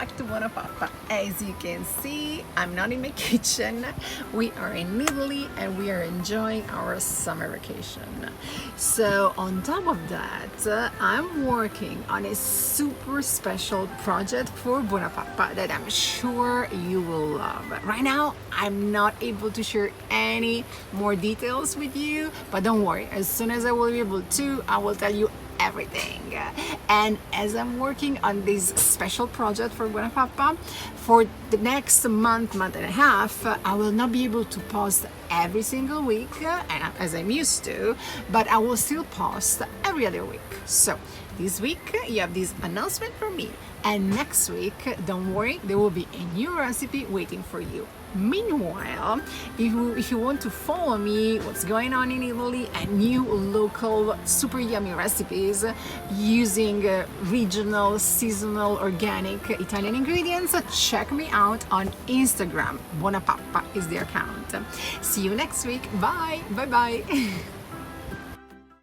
back to BuonaPappa. As you can see, I'm not in my kitchen. We are in Italy and we are enjoying our summer vacation. So on top of that, I'm working on a super special project for BuonaPappa that I'm sure you will love. Right now, I'm not able to share any more details with you, but don't worry, as soon as I will be able to, I will tell you everything. And as I'm working on this special project for BuonaPappa, for the next month and a half, I will not be able to post every single week, and as I'm used to, but I will still post every other week. So this week you have this announcement from me, and next week, don't worry, there will be a new recipe waiting for you. Meanwhile, if you want to follow me, what's going on in Italy, and new local super yummy recipes using regional, seasonal, organic Italian ingredients, check me out on Instagram. BuonaPappa is the account. See you next week. Bye. Bye bye.